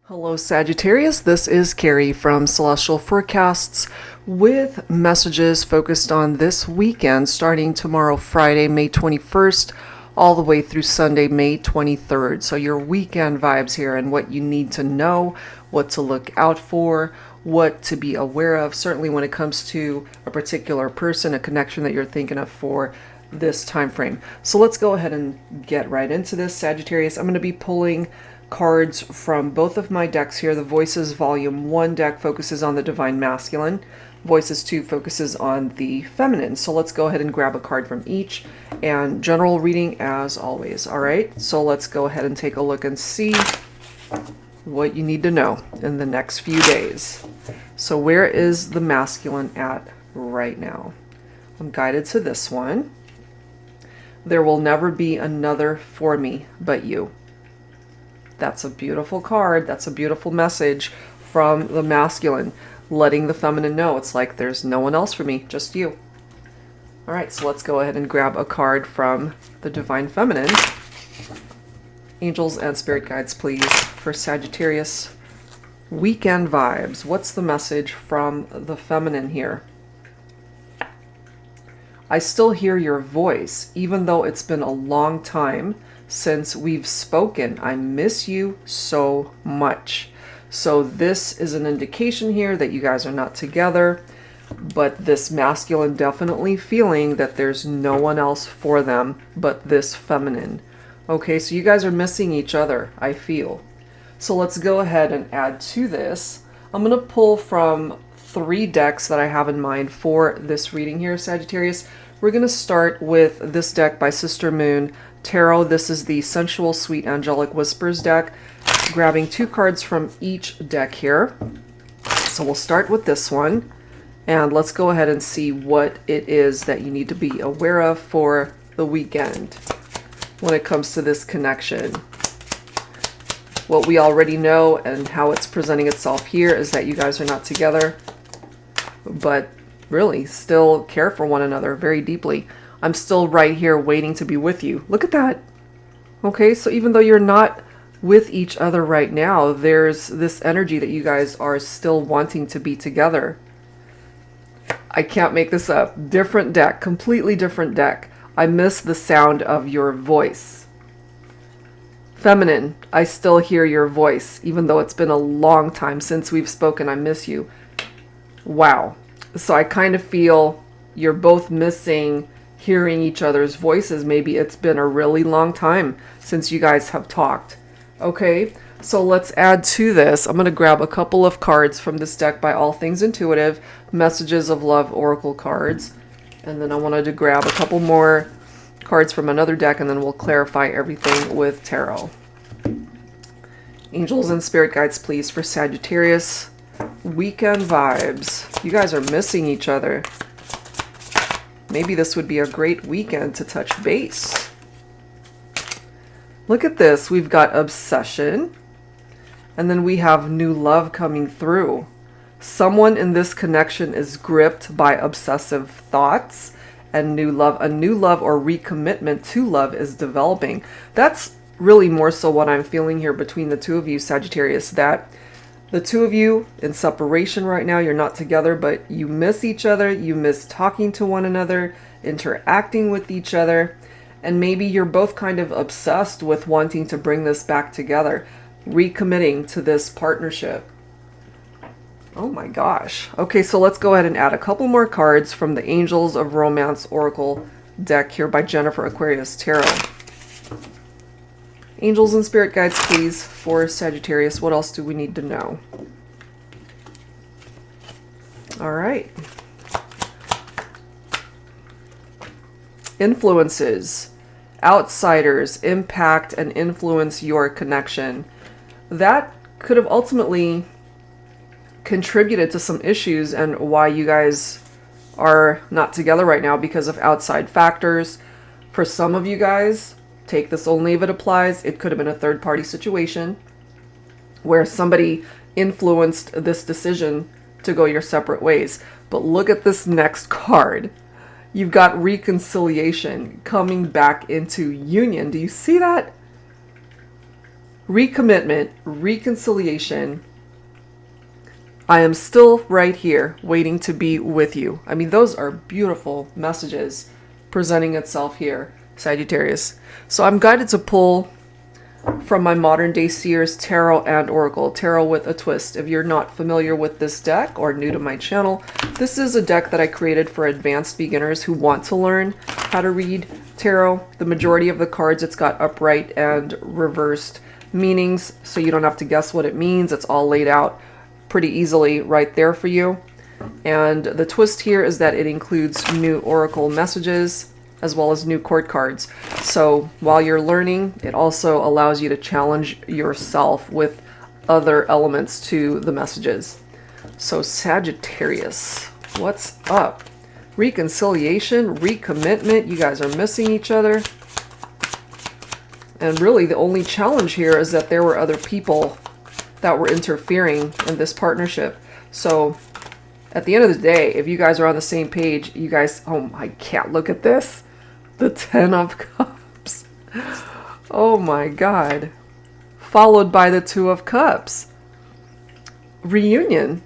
Hello Sagittarius, this is Carrie from Celestial Forecasts with messages focused on this weekend starting tomorrow Friday, May 21st, all the way through Sunday, May 23rd. So your weekend vibes here and what you need to know, what to look out for, what to be aware of, certainly when it comes to a particular person, a connection that you're thinking of for this time frame. So let's go ahead and get right into this, Sagittarius. I'm going to be pulling cards from both of my decks here. The Voices Volume 1 deck focuses on the Divine Masculine. Voices 2 focuses on the Feminine. So let's go ahead and grab a card from each and general reading as always. All right, so let's go ahead and take a look and see what you need to know in the next few days. So where is the masculine at right now? I'm guided to this one. There will never be another for me but you. That's a beautiful card. That's a beautiful message from the masculine, letting the feminine know it's like there's no one else for me, just you. All right, so let's go ahead and grab a card from the Divine Feminine. Angels and Spirit Guides, please, for Sagittarius. Weekend vibes. What's the message from the feminine here? I still hear your voice, even though it's been a long time since we've spoken. I miss you so much. So this is an indication here that you guys are not together, but this masculine definitely feeling that there's no one else for them but this feminine. Okay, so you guys are missing each other, I feel. So let's go ahead and add to this. I'm going to pull from 3 decks that I have in mind for this reading here, Sagittarius. We're going to start with this deck by Sister Moon Tarot. This is the Sensual Sweet Angelic Whispers deck. Grabbing 2 cards from each deck here. So we'll start with this one. And let's go ahead and see what it is that you need to be aware of for the weekend when it comes to this connection. What we already know and how it's presenting itself here is that you guys are not together, but really still care for one another very deeply. I'm still right here waiting to be with you. Look at that. Okay, so even though you're not with each other right now, there's this energy that you guys are still wanting to be together. I can't make this up. Different deck, completely different deck. I miss the sound of your voice. Feminine, I still hear your voice, even though it's been a long time since we've spoken. I miss you. Wow. So I kind of feel you're both missing hearing each other's voices. Maybe it's been a really long time since you guys have talked. Okay, so let's add to this. I'm going to grab a couple of cards from this deck by All Things Intuitive, Messages of Love Oracle cards. And then I wanted to grab a couple more cards from another deck, and then we'll clarify everything with tarot. Angels and Spirit Guides, please, for Sagittarius. Weekend vibes. You guys are missing each other. Maybe this would be a great weekend to touch base. Look at this. We've got obsession. And then we have new love coming through. Someone in this connection is gripped by obsessive thoughts and new love. A new love or recommitment to love is developing. That's really more so what I'm feeling here between the two of you, Sagittarius, that the two of you in separation right now, you're not together, but you miss each other, you miss talking to one another, interacting with each other, and maybe you're both kind of obsessed with wanting to bring this back together, recommitting to this partnership. Oh my gosh. Okay, so let's go ahead and add a couple more cards from the Angels of Romance Oracle deck here by Jennifer Aquarius Tarot. Angels and Spirit Guides, please, for Sagittarius. What else do we need to know? All right. Influences. Outsiders impact and influence your connection. That could have ultimately contributed to some issues and why you guys are not together right now because of outside factors. For some of you guys, take this only if it applies. It could have been a third-party situation where somebody influenced this decision to go your separate ways. But look at this next card. You've got reconciliation, coming back into union. Do you see that? Recommitment, reconciliation. I am still right here waiting to be with you. I mean, those are beautiful messages presenting itself here, Sagittarius. So I'm guided to pull from my modern day seers tarot and oracle, tarot with a twist. If you're not familiar with this deck or new to my channel, this is a deck that I created for advanced beginners who want to learn how to read tarot. The majority of the cards, it's got upright and reversed meanings, so you don't have to guess what it means. It's all laid out pretty easily right there for you. And the twist here is that it includes new oracle messages as well as new court cards. So while you're learning, it also allows you to challenge yourself with other elements to the messages. So Sagittarius, what's up? Reconciliation, recommitment, you guys are missing each other. And really the only challenge here is that there were other people that were interfering in this partnership. So at the end of the day, if you guys are on the same page, you guys, oh, I can't look at this. The 10 of Cups. Oh my God. Followed by the 2 of Cups. Reunion.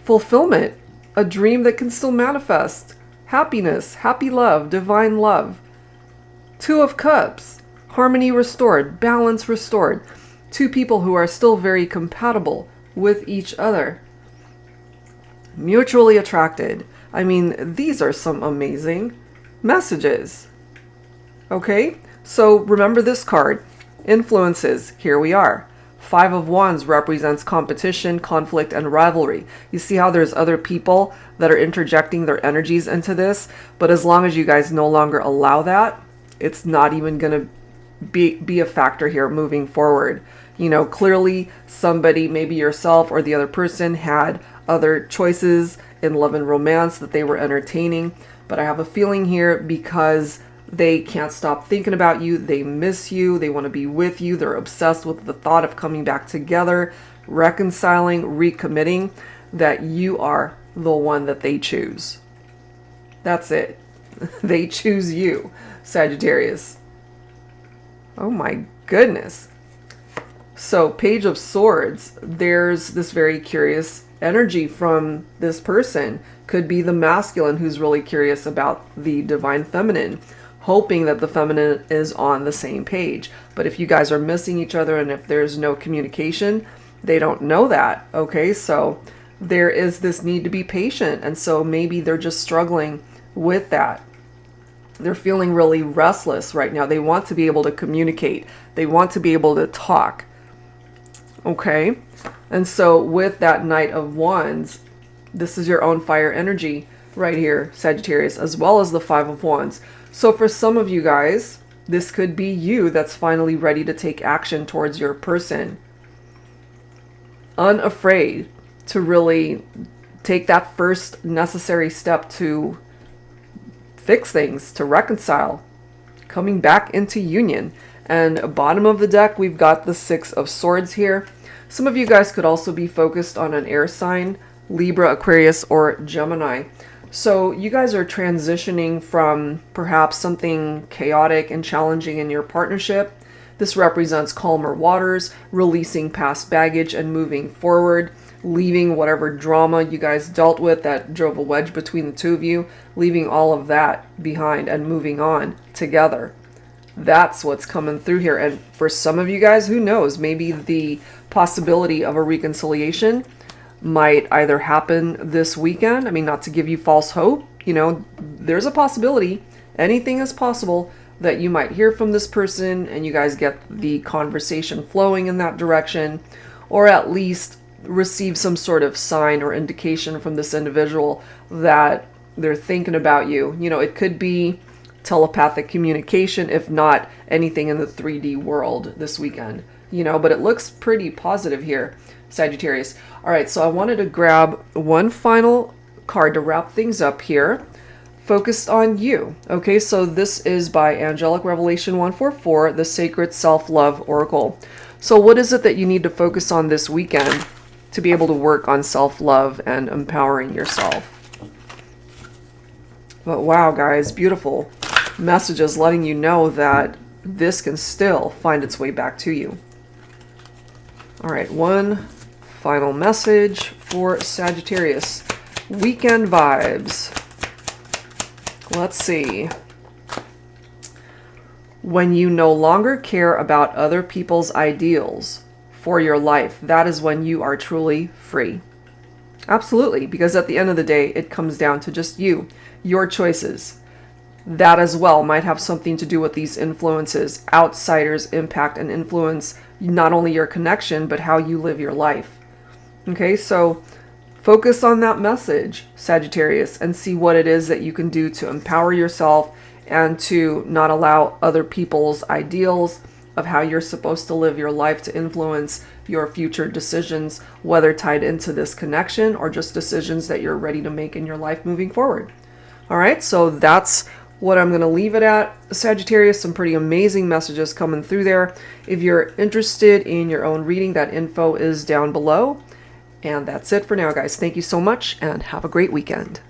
Fulfillment. A dream that can still manifest. Happiness, happy love, divine love. 2 of Cups. Harmony restored, balance restored. 2 people who are still very compatible with each other. Mutually attracted. I mean, these are some amazing messages. Okay, so remember this card. Influences. Here we are. 5 of Wands represents competition, conflict, and rivalry. You see how there's other people that are interjecting their energies into this, but as long as you guys no longer allow that, it's not even going to be a factor here moving forward. You know, clearly somebody, maybe yourself or the other person, had other choices in love and romance that they were entertaining. But I have a feeling here because they can't stop thinking about you. They miss you. They want to be with you. They're obsessed with the thought of coming back together, reconciling, recommitting, that you are the one that they choose. That's it. They choose you, Sagittarius. Oh my goodness. So Page of Swords, there's this very curious energy from this person. Could be the masculine who's really curious about the divine feminine, hoping that the feminine is on the same page. But if you guys are missing each other and if there's no communication, they don't know that. Okay, so there is this need to be patient. And so maybe they're just struggling with that. They're feeling really restless right now. They want to be able to communicate. They want to be able to talk. Okay, and so with that Knight of Wands, this is your own fire energy right here, Sagittarius, as well as the 5 of Wands. So for some of you guys, this could be you that's finally ready to take action towards your person. Unafraid to really take that first necessary step to fix things, to reconcile, coming back into union. And bottom of the deck, we've got the 6 of Swords here. Some of you guys could also be focused on an air sign, Libra, Aquarius, or Gemini. So you guys are transitioning from perhaps something chaotic and challenging in your partnership. This represents calmer waters, releasing past baggage and moving forward, leaving whatever drama you guys dealt with that drove a wedge between the two of you, leaving all of that behind and moving on together. That's what's coming through here. And for some of you guys, who knows, maybe the possibility of a reconciliation might either happen this weekend. I mean, not to give you false hope, you know, there's a possibility, anything is possible, that you might hear from this person and you guys get the conversation flowing in that direction, or at least receive some sort of sign or indication from this individual that they're thinking about you. You know, it could be telepathic communication, if not anything in the 3D world this weekend, you know, but it looks pretty positive here, Sagittarius. All right, so I wanted to grab one final card to wrap things up here, focused on you. Okay, so this is by Angelic Revelation 144, the Sacred Self-Love Oracle. So what is it that you need to focus on this weekend to be able to work on self-love and empowering yourself? But wow, guys, beautiful messages letting you know that this can still find its way back to you. All right, one final message for Sagittarius. Weekend vibes. Let's see. When you no longer care about other people's ideals for your life, that is when you are truly free. Absolutely, because at the end of the day, it comes down to just you, your choices. That as well might have something to do with these influences. Outsiders impact and influence not only your connection, but how you live your life. Okay, so focus on that message, Sagittarius, and see what it is that you can do to empower yourself and to not allow other people's ideals of how you're supposed to live your life to influence your future decisions, whether tied into this connection or just decisions that you're ready to make in your life moving forward. All right, so that's what I'm going to leave it at, Sagittarius. Some pretty amazing messages coming through there. If you're interested in your own reading, that info is down below. And that's it for now, guys. Thank you so much and have a great weekend.